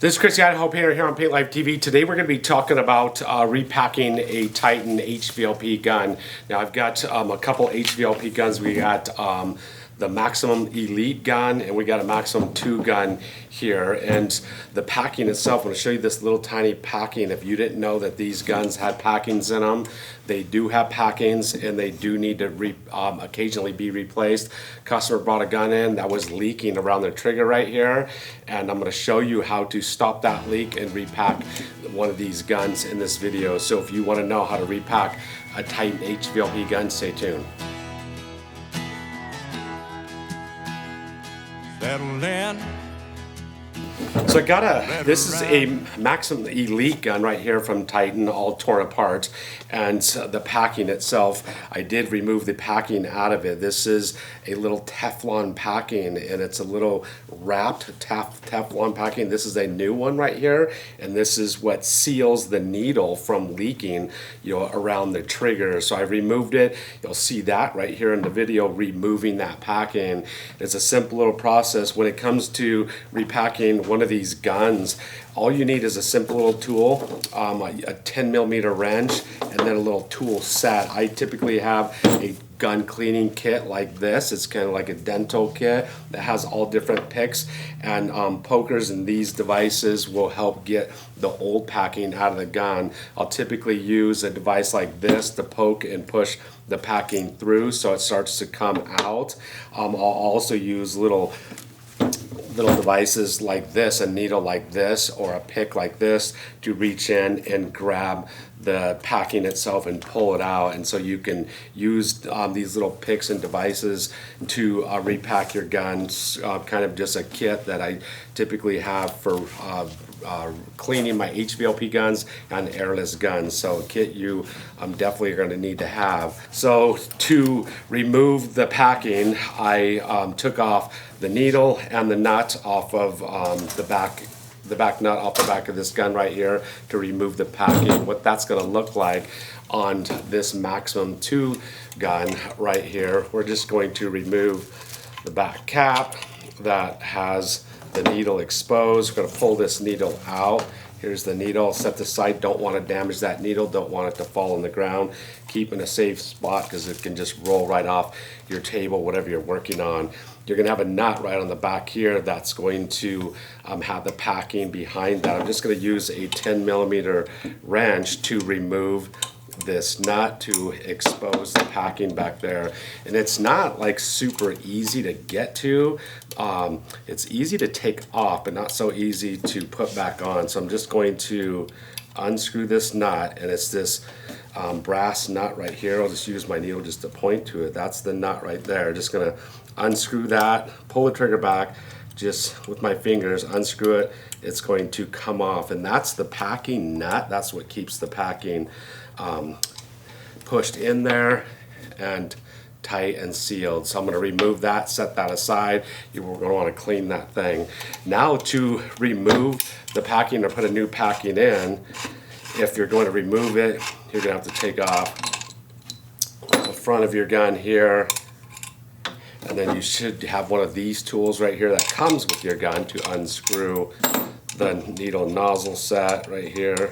This is Chris, the Idaho Painter here on Paint Life TV. Today we're going to be talking about repacking a Titan HVLP gun. Now I've got a couple HVLP guns. We got the Maxum Elite gun and we got a Maxum 2 gun here. And the packing itself, I'm going to show you this little tiny packing. If you didn't know that these guns had packings in them, they do have packings and they do need to occasionally be replaced. Customer brought a gun in that was leaking around the trigger right here, and I'm going to show you how to stop that leak and repack one of these guns in this video. So if you want to know how to repack a Titan HVLP gun, stay tuned. So I got this is a Maxum Elite gun right here from Titan, all torn apart, and the packing itself, I did remove the packing out of it. This is a little Teflon packing, and it's a little wrapped Teflon packing. This is a new one right here, and this is what seals the needle from leaking, around the trigger. So I removed it. You'll see that right here in the video, removing that packing. It's a simple little process. When it comes to repacking one of these guns, all you need is a simple little tool, a 10mm wrench, and then a little tool set. I typically have a gun cleaning kit like this. It's kind of like a dental kit that has all different picks and pokers, and these devices will help get the old packing out of the gun. I'll typically use a device like this to poke and push the packing through so it starts to come out. I'll also use little devices like this, a needle like this, or a pick like this to reach in and grab the packing itself and pull it out. And so you can use these little picks and devices to repack your guns, kind of just a kit that I typically have for cleaning my HVLP guns and airless guns. So a kit you definitely are going to need to have. So to remove the packing, I took off the needle and the nut off of the back nut off the back of this gun right here to remove the packing. What that's going to look like on this Maxum 2 gun right here, we're just going to remove the back cap that has the needle exposed. We're going to pull this needle out. Here's the needle, set this aside. Don't want to damage that needle, don't want it to fall on the ground. Keep in a safe spot because it can just roll right off your table, whatever you're working on. You're going to have a nut right on the back here that's going to have the packing behind that. I'm just going to use a 10mm wrench to remove this nut to expose the packing back there. And it's not like super easy to get to. It's easy to take off, but not so easy to put back on. So I'm just going to unscrew this nut, and it's this brass nut right here. I'll just use my needle just to point to it. That's the nut right there. Just gonna unscrew that, pull the trigger back, just with my fingers, unscrew it. It's going to come off, and that's the packing nut. That's what keeps the packing pushed in there and tight and sealed. So I'm going to remove that, set that aside. You're going to want to clean that thing. Now to remove the packing or put a new packing in, if you're going to remove it, you're going to have to take off the front of your gun here, and then you should have one of these tools right here that comes with your gun to unscrew the needle nozzle set right here.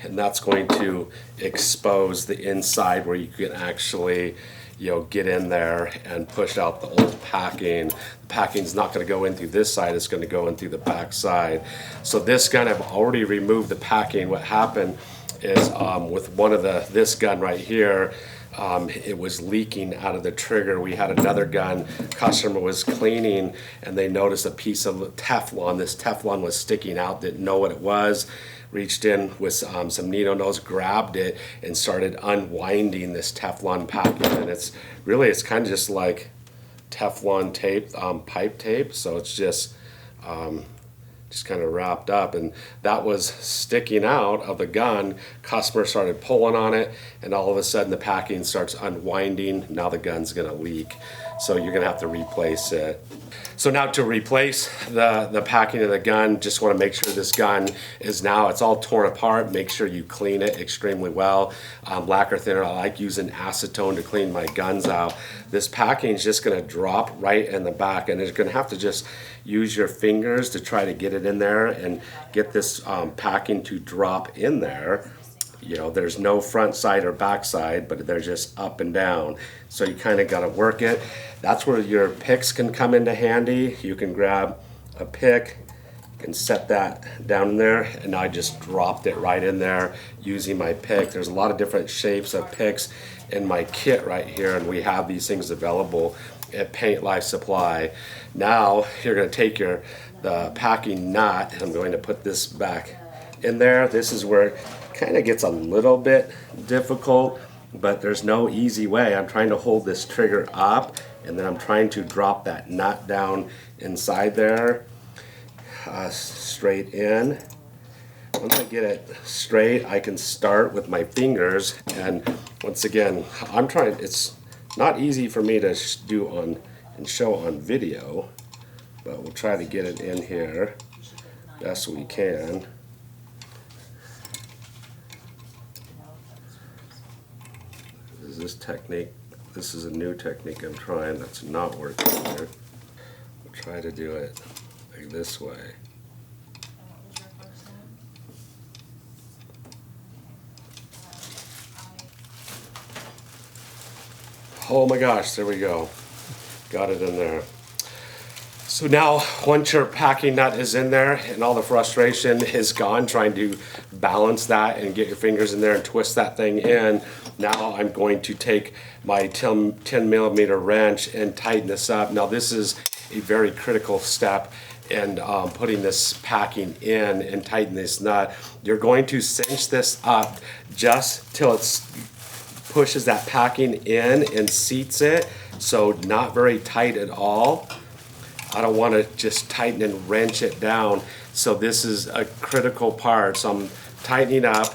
And that's going to expose the inside where you can actually, get in there and push out the old packing. The packing's not going to go in through this side, it's going to go in through the back side. So this gun, I've already removed the packing. What happened is with one of this gun right here, it was leaking out of the trigger. We had another gun, customer was cleaning, and they noticed a piece of Teflon. This Teflon was sticking out, didn't know what it was. Reached in with some needle nose, grabbed it, and started unwinding this Teflon packing. And it's kind of just like Teflon tape, pipe tape. So it's just kind of wrapped up, and that was sticking out of the gun. Customer started pulling on it, and all of a sudden the packing starts unwinding. Now the gun's gonna leak. so you're gonna have to replace it. So now to replace the packing of the gun, just want to make sure this gun is now, it's all torn apart. Make sure you clean it extremely well. Lacquer thinner, I like using acetone to clean my guns out. This packing is just going to drop right in the back, and you're going to have to just use your fingers to try to get it in there and get this packing to drop in there. You know, there's no front side or back side, but they're just up and down. So you kind of got to work it. That's where your picks can come into handy. You can grab a pick, you can set that down in there, and I just dropped it right in there using my pick. There's a lot of different shapes of picks in my kit right here, and we have these things available at Paint Life Supply. Now you're going to take the packing nut, and I'm going to put this back in there. This is where it kind of gets a little bit difficult, but there's no easy way. I'm trying to hold this trigger up, and then I'm trying to drop that nut down inside there, straight in. Once I get it straight, I can start with my fingers, and once again, it's not easy for me to do and show on video, but we'll try to get it in here best we can. This technique, this is a new technique I'm trying that's not working here. I'll try to do it like this way. Oh my gosh, there we go. Got it in there. So now, once your packing nut is in there and all the frustration is gone trying to balance that and get your fingers in there and twist that thing in, now I'm going to take my 10 millimeter wrench and tighten this up. Now this is a very critical step in putting this packing in and tighten this nut. You're going to cinch this up just till it pushes that packing in and seats it, so not very tight at all. I don't want to just tighten and wrench it down. So this is a critical part. So I'm tightening up,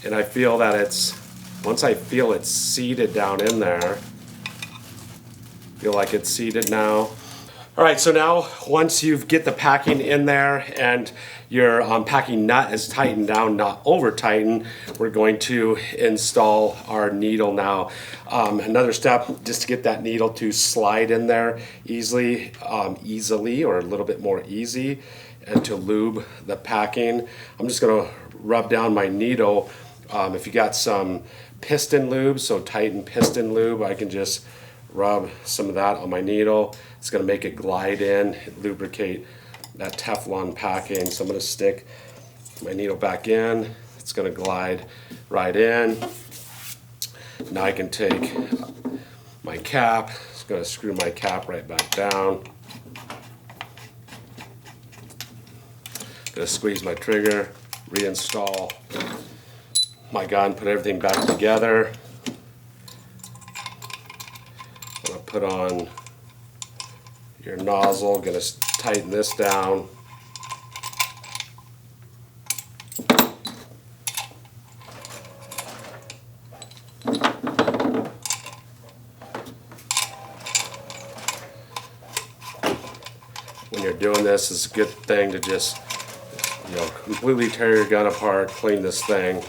and I feel that once I feel it's seated down in there, feel like it's seated now. All right, so now once you get the packing in there and your packing nut is tightened down, not over tightened, we're going to install our needle now. Another step, just to get that needle to slide in there easily or a little bit more easy, and to lube the packing. I'm just gonna rub down my needle. If you got some piston lube, so Titan piston lube, I can just rub some of that on my needle. It's going to make it glide in, lubricate that Teflon packing. So I'm going to stick my needle back in. It's going to glide right in. Now I can take my cap. It's going to screw my cap right back down. Going to squeeze my trigger, reinstall my gun, put everything back together. I'm going to put on your nozzle, going to tighten this down. When you're doing this, it's a good thing to just, completely tear your gun apart, clean this thing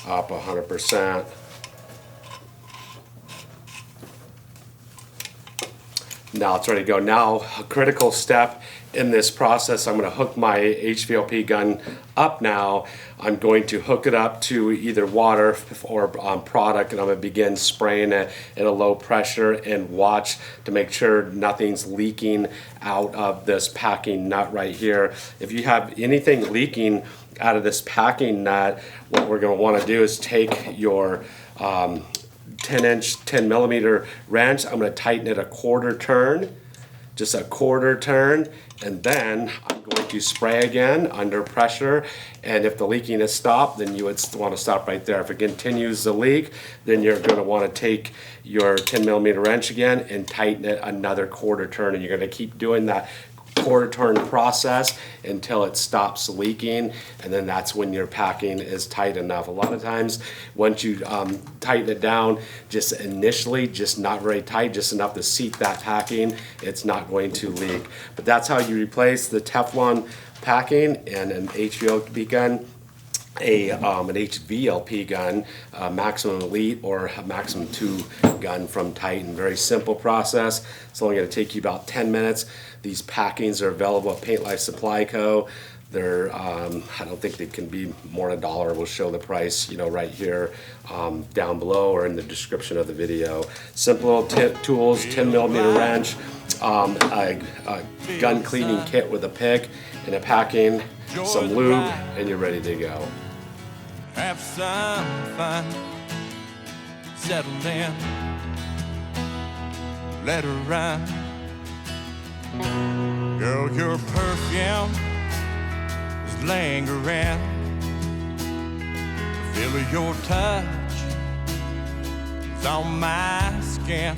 up 100%. Now it's ready to go. Now, a critical step in this process, I'm going to hook my HVLP gun up now. I'm going to hook it up to either water or product, and I'm going to begin spraying it at a low pressure and watch to make sure nothing's leaking out of this packing nut right here. If you have anything leaking out of this packing nut, what we're going to want to do is take your 10 millimeter wrench. I'm going to tighten it a quarter turn, just a quarter turn, and then I'm going to spray again under pressure. And if the leaking is stopped, then you would want to stop right there. If it continues to leak, then you're going to want to take your 10 millimeter wrench again and tighten it another quarter turn, and you're going to keep doing that quarter turn process until it stops leaking, and then that's when your packing is tight enough. A lot of times once you tighten it down just initially, just not very tight, just enough to seat that packing, it's not going to leak. But that's how you replace the Teflon packing and an HVLP gun. An HVLP gun, Maxum Elite or a Maxum 2 gun from Titan. Very simple process. It's only going to take you about 10 minutes. These packings are available at Paint Life Supply Co. They're, I don't think they can be more than $1. We'll show the price, you know, right here down below or in the description of the video. Simple little tools, 10mm wrench, a gun cleaning kit with a pick and a packing, some lube, and you're ready to go. Have some fun, settle in, let her run. Girl, your perfume is lingering. The feel of your touch is on my skin.